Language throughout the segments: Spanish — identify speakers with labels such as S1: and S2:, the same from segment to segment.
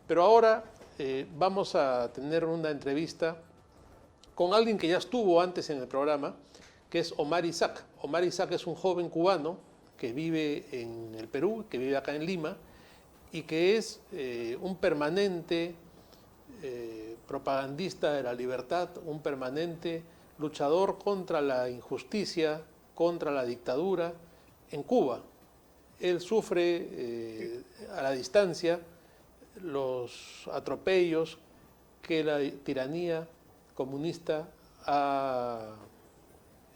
S1: Pero ahora vamos a tener una entrevista con alguien que ya estuvo antes en el programa, que es Omar Isaac. Omar Isaac es un joven cubano que vive en el Perú, que vive acá en Lima, y que es un permanente propagandista de la libertad, un permanente luchador contra la injusticia, contra la dictadura en Cuba. Él sufre a la distancia los atropellos que la tiranía comunista ha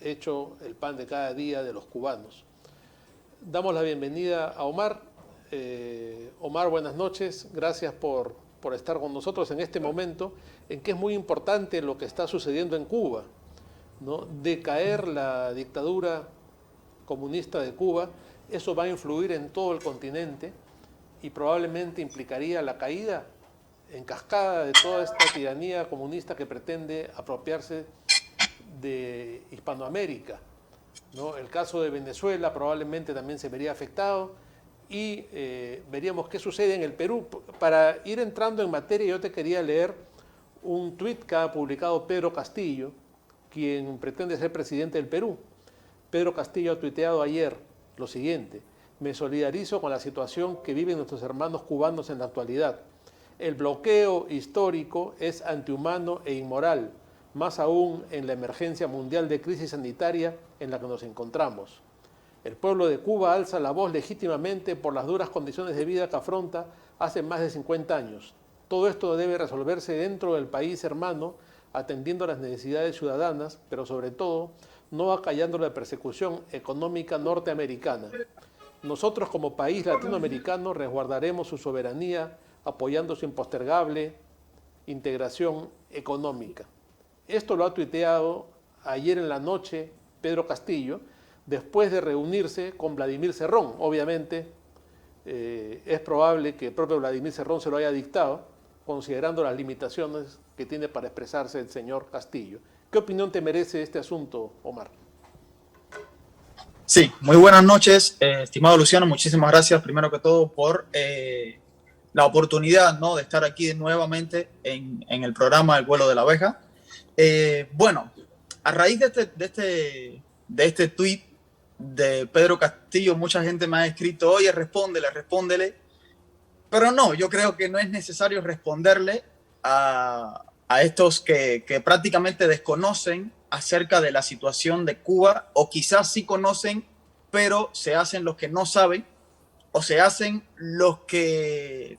S1: hecho el pan de cada día de los cubanos. Damos la bienvenida a Omar. Omar, buenas noches. Gracias por estar con nosotros en este momento en que es muy importante lo que está sucediendo en Cuba, ¿no? De caer la dictadura comunista de Cuba, eso va a influir en todo el continente y probablemente implicaría la caída en cascada de toda esta tiranía comunista que pretende apropiarse de Hispanoamérica, ¿no? El caso de Venezuela probablemente también se vería afectado y veríamos qué sucede en el Perú. Para ir entrando en materia, yo te quería leer un tuit que ha publicado Pedro Castillo, quien pretende ser presidente del Perú. Pedro Castillo ha tuiteado ayer lo siguiente: me solidarizo con la situación que viven nuestros hermanos cubanos en la actualidad. El bloqueo histórico es antihumano e inmoral, más aún en la emergencia mundial de crisis sanitaria en la que nos encontramos. El pueblo de Cuba alza la voz legítimamente por las duras condiciones de vida que afronta hace más de 50 años. Todo esto debe resolverse dentro del país hermano, atendiendo a las necesidades ciudadanas, pero sobre todo no acallando la persecución económica norteamericana. Nosotros como país latinoamericano resguardaremos su soberanía apoyando su impostergable integración económica. Esto lo ha tuiteado ayer en la noche Pedro Castillo, después de reunirse con Vladimir Cerrón. Obviamente es probable que el propio Vladimir Cerrón se lo haya dictado, considerando las limitaciones que tiene para expresarse el señor Castillo. ¿Qué opinión te merece este asunto, Omar?
S2: Sí, muy buenas noches, estimado Luciano. Muchísimas gracias, primero que todo, por la oportunidad, ¿no?, de estar aquí nuevamente en el programa El vuelo de la abeja. Bueno, a raíz de este tuit de Pedro Castillo, mucha gente me ha escrito: oye, respóndele. Pero no, yo creo que no es necesario responderle a estos que prácticamente desconocen acerca de la situación de Cuba, o quizás sí conocen, pero se hacen los que no saben, o se hacen los que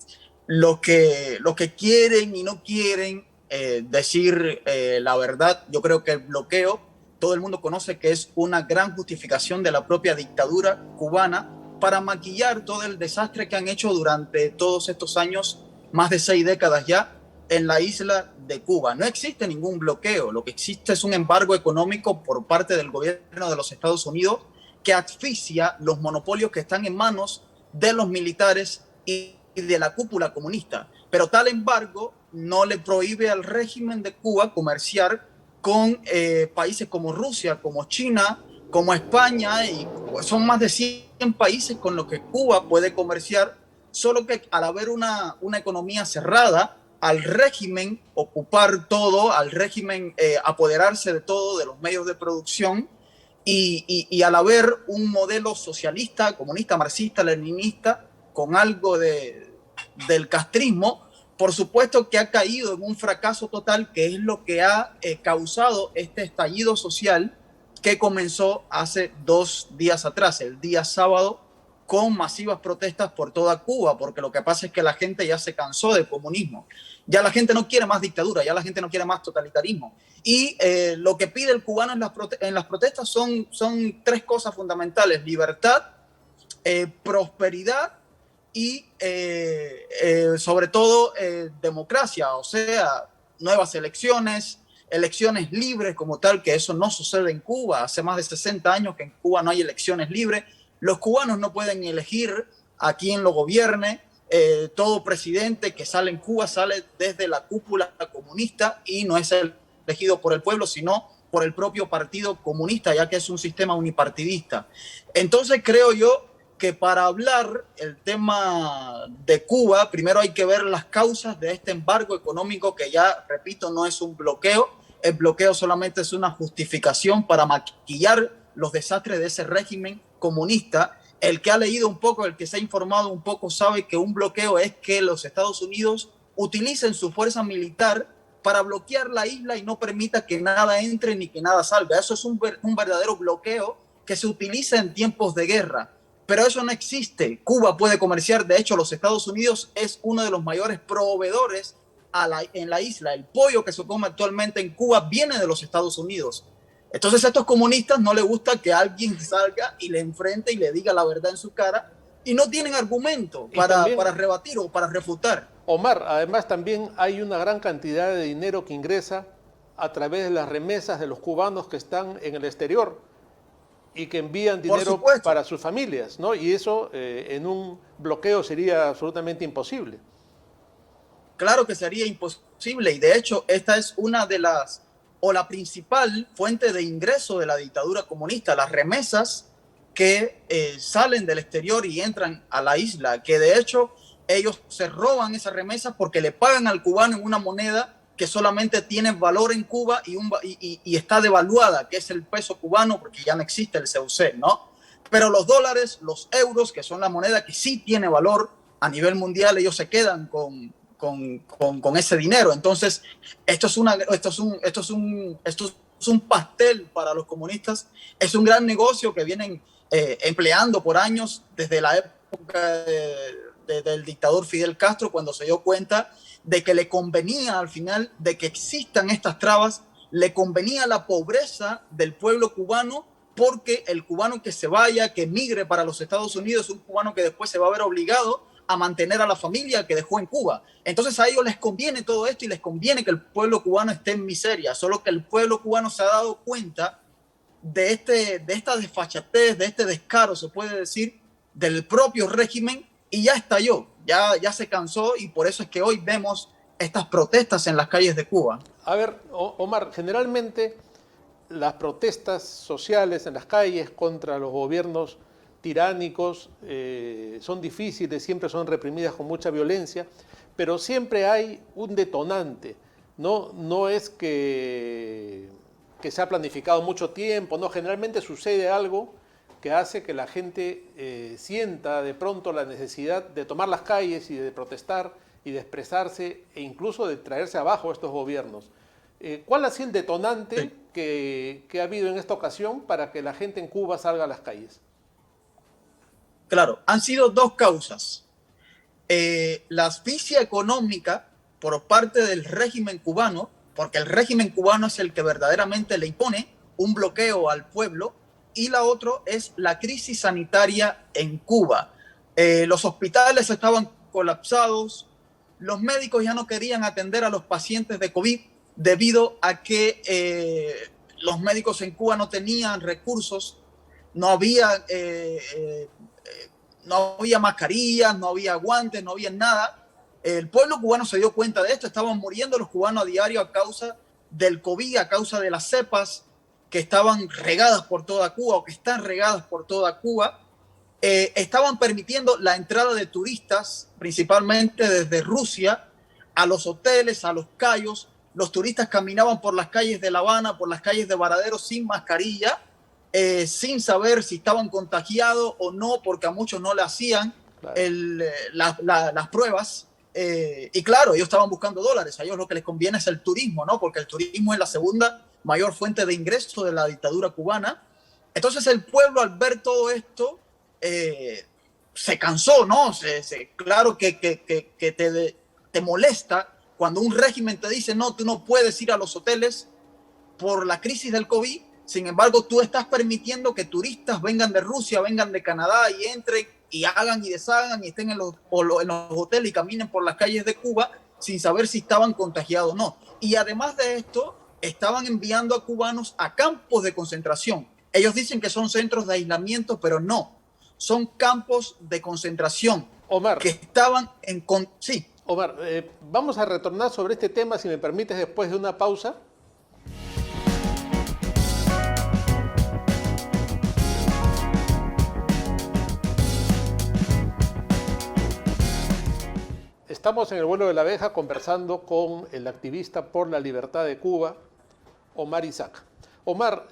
S2: quieren y no quieren decir la verdad. Yo creo que el bloqueo, todo el mundo conoce que es una gran justificación de la propia dictadura cubana para maquillar todo el desastre que han hecho durante todos estos años, más de 6 décadas ya, en la isla de Cuba. No existe ningún bloqueo, lo que existe es un embargo económico por parte del gobierno de los Estados Unidos que asfixia los monopolios que están en manos de los militares y de la cúpula comunista. Pero tal embargo no le prohíbe al régimen de Cuba comerciar con países como Rusia, como China, como España, y son más de 100 países con los que Cuba puede comerciar, solo que al haber una economía cerrada, al régimen ocupar todo, al régimen apoderarse de todo, de los medios de producción, y al haber un modelo socialista, comunista, marxista, leninista, con algo del castrismo, por supuesto que ha caído en un fracaso total, que es lo que ha causado este estallido social que comenzó hace 2 días atrás, el día sábado, con masivas protestas por toda Cuba, porque lo que pasa es que la gente ya se cansó del comunismo. Ya la gente no quiere más dictadura, ya la gente no quiere más totalitarismo. Y lo que pide el cubano en las protestas son 3 cosas fundamentales: libertad, prosperidad y sobre todo democracia, o sea, nuevas elecciones libres como tal, que eso no sucede en Cuba. Hace más de 60 años que en Cuba no hay elecciones libres. Los cubanos no pueden elegir a quién lo gobierne. Todo presidente que sale en Cuba sale desde la cúpula comunista y no es elegido por el pueblo, sino por el propio Partido Comunista, ya que es un sistema unipartidista. Entonces creo yo que para hablar el tema de Cuba, primero hay que ver las causas de este embargo económico que ya, repito, no es un bloqueo. El bloqueo solamente es una justificación para maquillar los desastres de ese régimen comunista. El que ha leído un poco, el que se ha informado un poco, sabe que un bloqueo es que los Estados Unidos utilicen su fuerza militar para bloquear la isla y no permita que nada entre ni que nada salga. Eso es un verdadero bloqueo que se utiliza en tiempos de guerra. Pero eso no existe. Cuba puede comerciar. De hecho, los Estados Unidos es uno de los mayores proveedores en la isla. El pollo que se come actualmente en Cuba viene de los Estados Unidos. Entonces a estos comunistas no les gusta que alguien salga y le enfrente y le diga la verdad en su cara, y no tienen argumento para rebatir o para refutar.
S1: Omar, además también hay una gran cantidad de dinero que ingresa a través de las remesas de los cubanos que están en el exterior y que envían dinero para sus familias, ¿no? Y eso en un bloqueo sería absolutamente imposible.
S2: Claro que sería imposible, y de hecho esta es una de las, o la principal fuente de ingreso de la dictadura comunista, las remesas que salen del exterior y entran a la isla, que de hecho ellos se roban esas remesas porque le pagan al cubano en una moneda que solamente tiene valor en Cuba y está devaluada, que es el peso cubano, porque ya no existe el CUC, ¿no? Pero los dólares, los euros, que son la moneda que sí tiene valor a nivel mundial, ellos se quedan con ese dinero. Entonces, esto es un pastel para los comunistas, es un gran negocio que vienen empleando por años desde la época del dictador Fidel Castro, cuando se dio cuenta de que le convenía al final de que existan estas trabas, le convenía la pobreza del pueblo cubano, porque el cubano que se vaya, que emigre para los Estados Unidos, es un cubano que después se va a ver obligado a mantener a la familia que dejó en Cuba. Entonces a ellos les conviene todo esto y les conviene que el pueblo cubano esté en miseria, solo que el pueblo cubano se ha dado cuenta de esta desfachatez, de este descaro, se puede decir, del propio régimen, y ya estalló, ya se cansó, y por eso es que hoy vemos estas protestas en las calles de Cuba.
S1: A ver, Omar, generalmente las protestas sociales en las calles contra los gobiernos tiránicos son difíciles, siempre son reprimidas con mucha violencia, pero siempre hay un detonante, no es que se ha planificado mucho tiempo, no, generalmente sucede algo que hace que la gente sienta de pronto la necesidad de tomar las calles y de protestar y de expresarse e incluso de traerse abajo a estos gobiernos. ¿Cuál ha sido el detonante que ha habido en esta ocasión para que la gente en Cuba salga a las calles?
S2: Claro, han sido dos causas. La asfixia económica por parte del régimen cubano, porque el régimen cubano es el que verdaderamente le impone un bloqueo al pueblo, y la otra es la crisis sanitaria en Cuba. Los hospitales estaban colapsados, los médicos ya no querían atender a los pacientes de COVID debido a que los médicos en Cuba no tenían recursos, no había mascarillas, no había guantes, no había nada. El pueblo cubano se dio cuenta de esto, estaban muriendo los cubanos a diario a causa del COVID, a causa de las cepas que estaban regadas por toda Cuba o que están regadas por toda Cuba. Estaban permitiendo la entrada de turistas, principalmente desde Rusia, a los hoteles, a los cayos. Los turistas caminaban por las calles de La Habana, por las calles de Varadero sin mascarilla, sin saber si estaban contagiados o no, porque a muchos no le hacían las pruebas. Y claro, ellos estaban buscando dólares. A ellos lo que les conviene es el turismo, ¿no? Porque el turismo es la segunda mayor fuente de ingreso de la dictadura cubana. Entonces el pueblo, al ver todo esto, se cansó, ¿no? Claro que te molesta cuando un régimen te dice, no, tú no puedes ir a los hoteles por la crisis del COVID. Sin embargo, tú estás permitiendo que turistas vengan de Rusia, vengan de Canadá y entren y hagan y deshagan y estén en los hoteles y caminen por las calles de Cuba sin saber si estaban contagiados o no. Y además de esto, estaban enviando a cubanos a campos de concentración. Ellos dicen que son centros de aislamiento, pero no. Son campos de concentración.
S1: Omar,
S2: que estaban en... Sí.
S1: Omar, vamos a retornar sobre este tema, si me permites, después de una pausa. Estamos en el vuelo de la abeja conversando con el activista por la libertad de Cuba, Omar Isaac. Omar,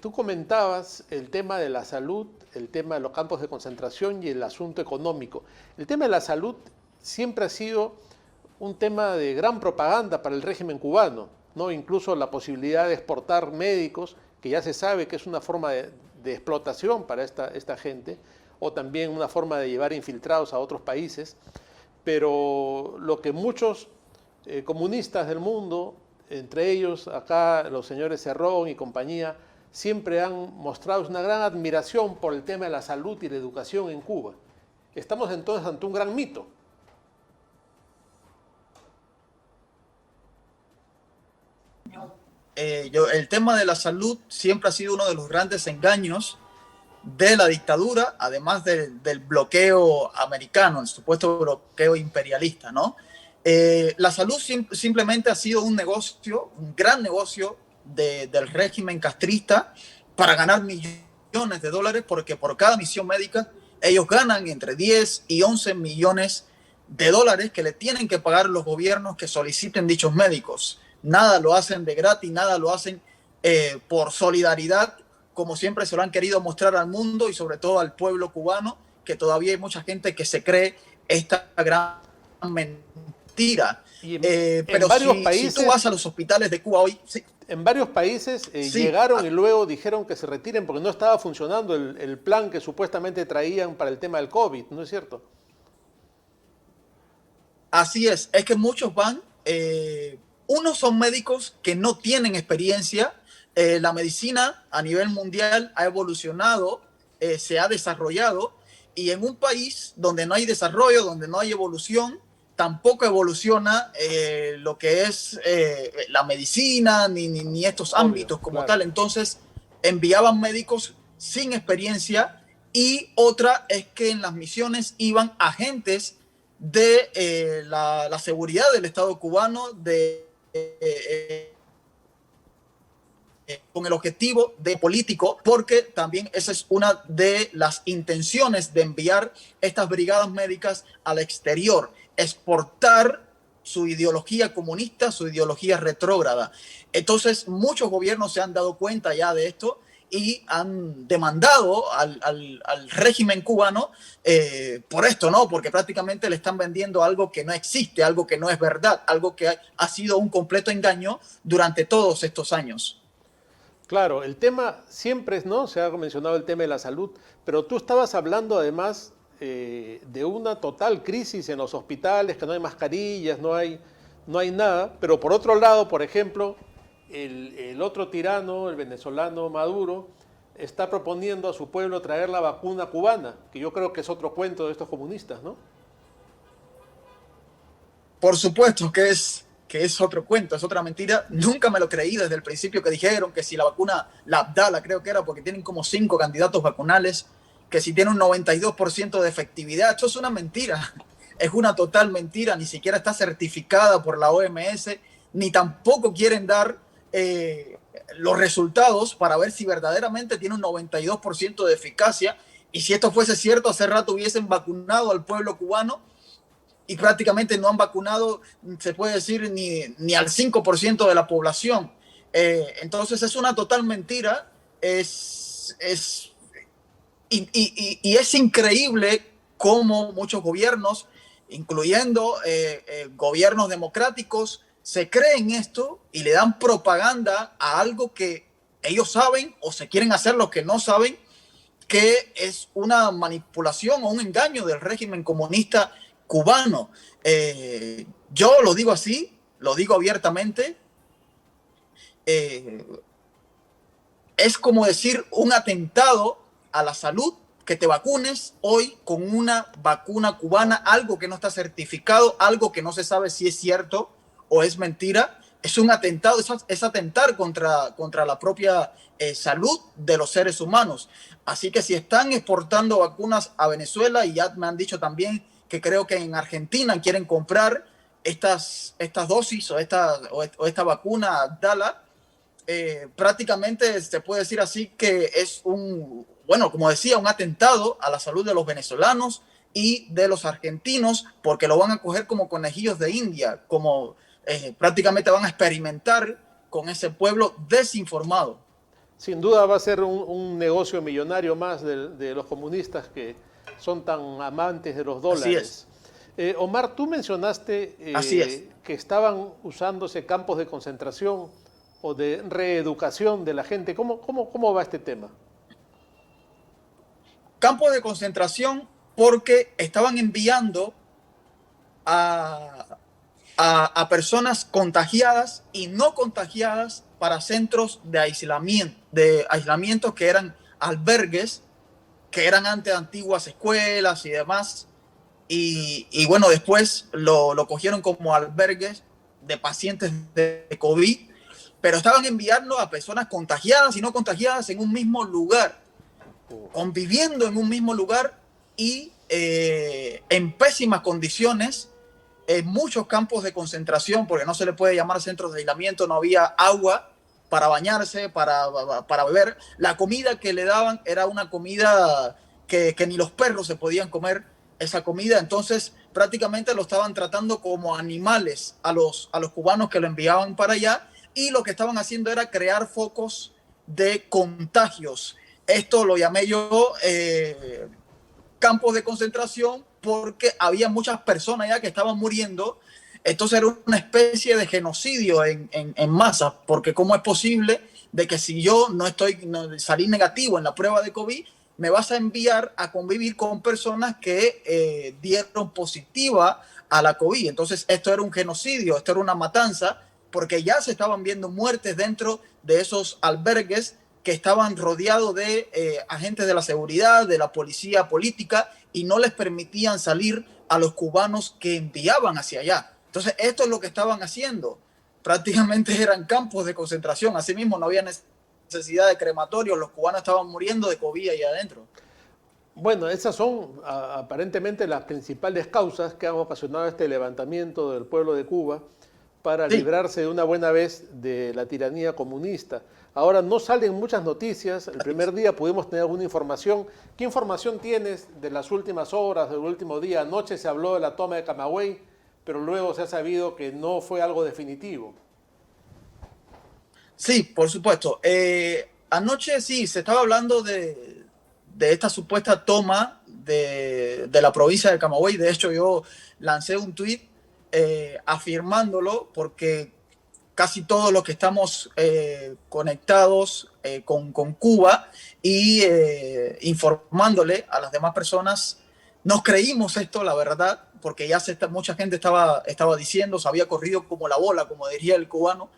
S1: tú comentabas el tema de la salud, el tema de los campos de concentración y el asunto económico. El tema de la salud siempre ha sido un tema de gran propaganda para el régimen cubano, ¿no? Incluso la posibilidad de exportar médicos, que ya se sabe que es una forma de explotación para esta gente, o también una forma de llevar infiltrados a otros países. Pero lo que muchos comunistas del mundo, entre ellos acá los señores Cerrón y compañía, siempre han mostrado una gran admiración por el tema de la salud y la educación en Cuba. Estamos entonces ante un gran mito.
S2: El tema de la salud siempre ha sido uno de los grandes engaños de la dictadura, además del bloqueo americano, el supuesto bloqueo imperialista, ¿no? La salud simplemente ha sido un negocio, un gran negocio del régimen castrista para ganar millones de dólares, porque por cada misión médica ellos ganan entre 10 y 11 millones de dólares que le tienen que pagar los gobiernos que soliciten dichos médicos. Nada lo hacen de gratis, nada lo hacen por solidaridad, como siempre se lo han querido mostrar al mundo y sobre todo al pueblo cubano, que todavía hay mucha gente que se cree esta gran mentira. Pero si tú vas a los hospitales de Cuba hoy... Sí,
S1: en varios países
S2: sí,
S1: llegaron y luego dijeron que se retiren porque no estaba funcionando el plan que supuestamente traían para el tema del COVID, ¿no es cierto?
S2: Así es que muchos van... unos son médicos que no tienen experiencia. La medicina a nivel mundial ha evolucionado, se ha desarrollado, y en un país donde no hay desarrollo, donde no hay evolución, tampoco evoluciona lo que es la medicina ni estos ámbitos como tal. Entonces enviaban médicos sin experiencia, y otra es que en las misiones iban agentes de la seguridad del Estado cubano, con el objetivo de político, porque también esa es una de las intenciones de enviar estas brigadas médicas al exterior, exportar su ideología comunista, su ideología retrógrada. Entonces muchos gobiernos se han dado cuenta ya de esto y han demandado al régimen cubano por esto, ¿no? Porque prácticamente le están vendiendo algo que no existe, algo que no es verdad, algo que ha sido un completo engaño durante todos estos años.
S1: Claro, el tema siempre es, ¿no? Se ha mencionado el tema de la salud, pero tú estabas hablando además de una total crisis en los hospitales, que no hay mascarillas, no hay nada, pero por otro lado, por ejemplo, el otro tirano, el venezolano Maduro, está proponiendo a su pueblo traer la vacuna cubana, que yo creo que es otro cuento de estos comunistas, ¿no?
S2: Por supuesto que es otro cuento, es otra mentira. Nunca me lo creí desde el principio que dijeron que si la vacuna, la Abdala creo que era, porque tienen como 5 candidatos vacunales, que si tiene un 92% de efectividad. Esto es una mentira, es una total mentira. Ni siquiera está certificada por la OMS, ni tampoco quieren dar los resultados para ver si verdaderamente tiene un 92% de eficacia. Y si esto fuese cierto, hace rato hubiesen vacunado al pueblo cubano, y prácticamente no han vacunado, se puede decir, ni al 5% de la población. Entonces es una total mentira. Y es increíble cómo muchos gobiernos, incluyendo gobiernos democráticos, se creen esto y le dan propaganda a algo que ellos saben, o se quieren hacer los que no saben, que es una manipulación o un engaño del régimen comunista cubano. Yo lo digo así, lo digo abiertamente. Es como decir un atentado a la salud que te vacunes hoy con una vacuna cubana, algo que no está certificado, algo que no se sabe si es cierto o es mentira. Es un atentado, es atentar contra la propia salud de los seres humanos. Así que si están exportando vacunas a Venezuela, y ya me han dicho también que creo que en Argentina quieren comprar estas dosis o esta vacuna Abdala, prácticamente se puede decir así que es como decía, un atentado a la salud de los venezolanos, y de los argentinos, porque lo van a coger como conejillos de India, como prácticamente van a experimentar con ese pueblo desinformado.
S1: Sin duda va a ser un negocio millonario más de los comunistas que son tan amantes de los
S2: Así es,
S1: dólares. Omar, tú mencionaste
S2: así es.
S1: que estaban usándose campos de concentración o de reeducación de la gente. ¿Cómo va este tema?
S2: Campos de concentración porque estaban enviando a, a personas contagiadas y no contagiadas para centros de aislamiento que eran albergues, que eran antes antiguas escuelas y demás. Y bueno, después lo cogieron como albergues de pacientes de COVID, pero estaban enviando a personas contagiadas y no contagiadas en un mismo lugar, conviviendo en un mismo lugar y en pésimas condiciones, en muchos campos de concentración, porque no se le puede llamar centros de aislamiento, no había agua para bañarse, para beber. La comida que le daban era una comida que ni los perros se podían comer esa comida, entonces prácticamente lo estaban tratando como animales a los cubanos que lo enviaban para allá, y lo que estaban haciendo era crear focos de contagios. Esto lo llamé yo campos de concentración porque había muchas personas ya que estaban muriendo. Entonces era una especie de genocidio en masa, porque ¿cómo es posible de que si yo salí negativo en la prueba de COVID, me vas a enviar a convivir con personas que dieron positiva a la COVID? Entonces esto era un genocidio, esto era una matanza, porque ya se estaban viendo muertes dentro de esos albergues que estaban rodeados de agentes de la seguridad, de la policía política, y no les permitían salir a los cubanos que enviaban hacia allá. Entonces, esto es lo que estaban haciendo. Prácticamente eran campos de concentración. Asimismo, no había necesidad de crematorios. Los cubanos estaban muriendo de COVID ahí adentro.
S1: Bueno, esas son aparentemente las principales causas que han ocasionado este levantamiento del pueblo de Cuba para
S2: Sí,
S1: librarse de una buena vez de la tiranía comunista. Ahora no salen muchas noticias. El primer día pudimos tener alguna información. ¿Qué información tienes de las últimas horas, del último día? Anoche se habló de la toma de Camagüey, pero luego se ha sabido que no fue algo definitivo.
S2: sí, por supuesto. Anoche sí, se estaba hablando de esta supuesta toma de la provincia de Camagüey. De hecho, yo lancé un tuit afirmándolo, porque casi todos los que estamos conectados con Cuba y informándole a las demás personas, nos creímos esto, la verdad, porque ya mucha gente estaba diciendo, se había corrido como la bola, como diría el cubano,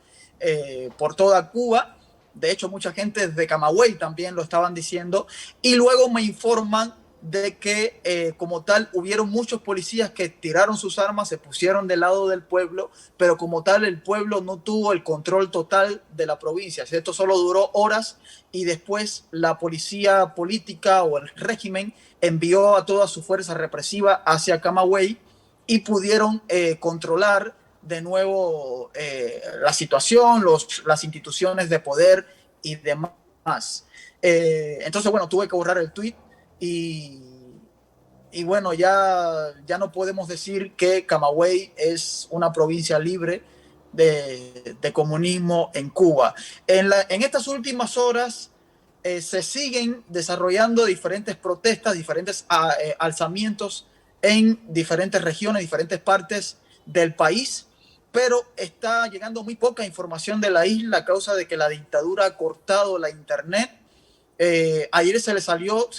S2: por toda Cuba. De hecho, mucha gente de Camagüey también lo estaban diciendo. Y luego me informan de que como tal hubieron muchos policías que tiraron sus armas, se pusieron del lado del pueblo, pero como tal el pueblo no tuvo el control total de la provincia. Esto solo duró horas, y después la policía política o el régimen envió a toda su fuerza represiva hacia Camagüey y pudieron controlar de nuevo la situación, las instituciones de poder y demás. Entonces, bueno, tuve que borrar el tweet. Y, y bueno, ya no podemos decir que Camagüey es una provincia libre de comunismo en Cuba. En estas últimas horas se siguen desarrollando diferentes protestas, diferentes alzamientos en diferentes regiones, diferentes partes del país, pero está llegando muy poca información de la isla a causa de que la dictadura ha cortado la internet. Ayer se le salió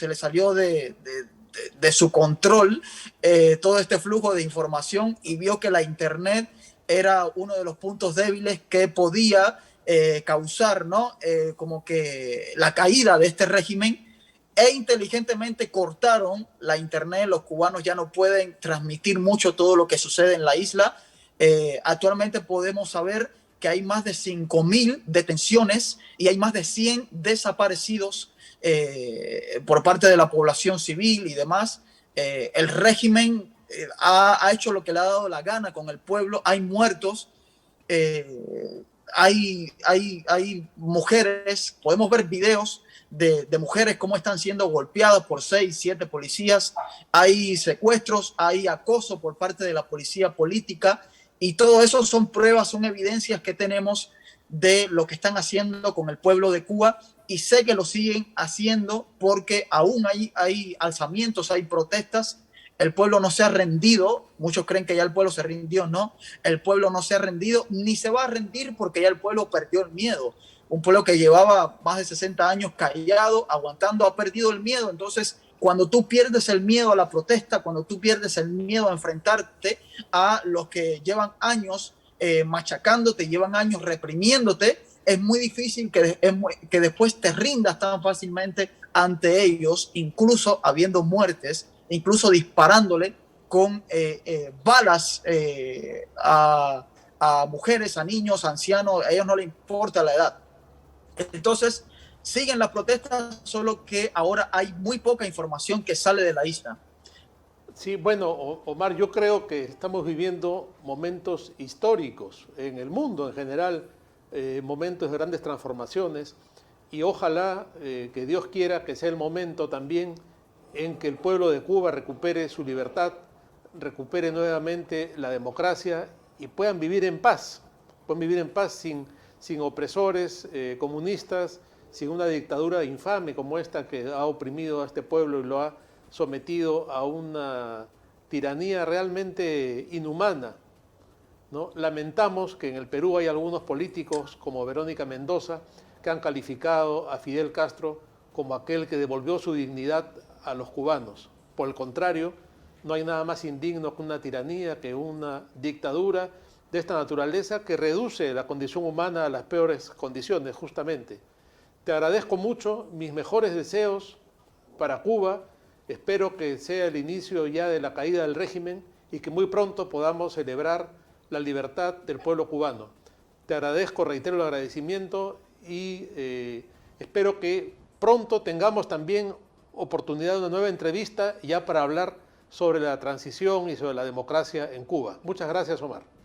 S2: de su control todo este flujo de información, y vio que la internet era uno de los puntos débiles que podía causar, ¿no? Como que la caída de este régimen, e inteligentemente cortaron la internet. Los cubanos ya no pueden transmitir mucho todo lo que sucede en la isla. Actualmente podemos saber que hay más de 5.000 detenciones y hay más de 100 desaparecidos por parte de la población civil y demás. El régimen ha hecho lo que le ha dado la gana con el pueblo. Hay muertos, hay mujeres, podemos ver videos de mujeres cómo están siendo golpeadas por 6, 7 policías, hay secuestros, hay acoso por parte de la policía política y todo eso son pruebas, son evidencias que tenemos de lo que están haciendo con el pueblo de Cuba y sé que lo siguen haciendo porque aún hay alzamientos, hay protestas. El pueblo no se ha rendido, muchos creen que ya el pueblo se rindió, no, el pueblo no se ha rendido ni se va a rendir porque ya el pueblo perdió el miedo. Un pueblo que llevaba más de 60 años callado, aguantando, ha perdido el miedo. Entonces, cuando tú pierdes el miedo a la protesta, cuando tú pierdes el miedo a enfrentarte a los que llevan años machacándote, llevan años reprimiéndote, es muy difícil que después te rindas tan fácilmente ante ellos, incluso habiendo muertes, incluso disparándole con balas a mujeres, a niños, a ancianos, a ellos no les importa la edad. Entonces, siguen las protestas, solo que ahora hay muy poca información que sale de la isla.
S1: Sí, bueno, Omar, yo creo que estamos viviendo momentos históricos en el mundo en general, momentos de grandes transformaciones, y ojalá que Dios quiera que sea el momento también en que el pueblo de Cuba recupere su libertad, recupere nuevamente la democracia y puedan vivir en paz sin opresores comunistas, sin una dictadura infame como esta que ha oprimido a este pueblo y lo ha sometido a una tiranía realmente inhumana, ¿no? Lamentamos que en el Perú hay algunos políticos como Verónica Mendoza que han calificado a Fidel Castro como aquel que devolvió su dignidad a los cubanos. Por el contrario, no hay nada más indigno que una tiranía, que una dictadura de esta naturaleza que reduce la condición humana a las peores condiciones, justamente. Te agradezco mucho, mis mejores deseos para Cuba. Espero que sea el inicio ya de la caída del régimen y que muy pronto podamos celebrar la libertad del pueblo cubano. Te agradezco, reitero el agradecimiento y espero que pronto tengamos también oportunidad de una nueva entrevista ya para hablar sobre la transición y sobre la democracia en Cuba. Muchas gracias, Omar.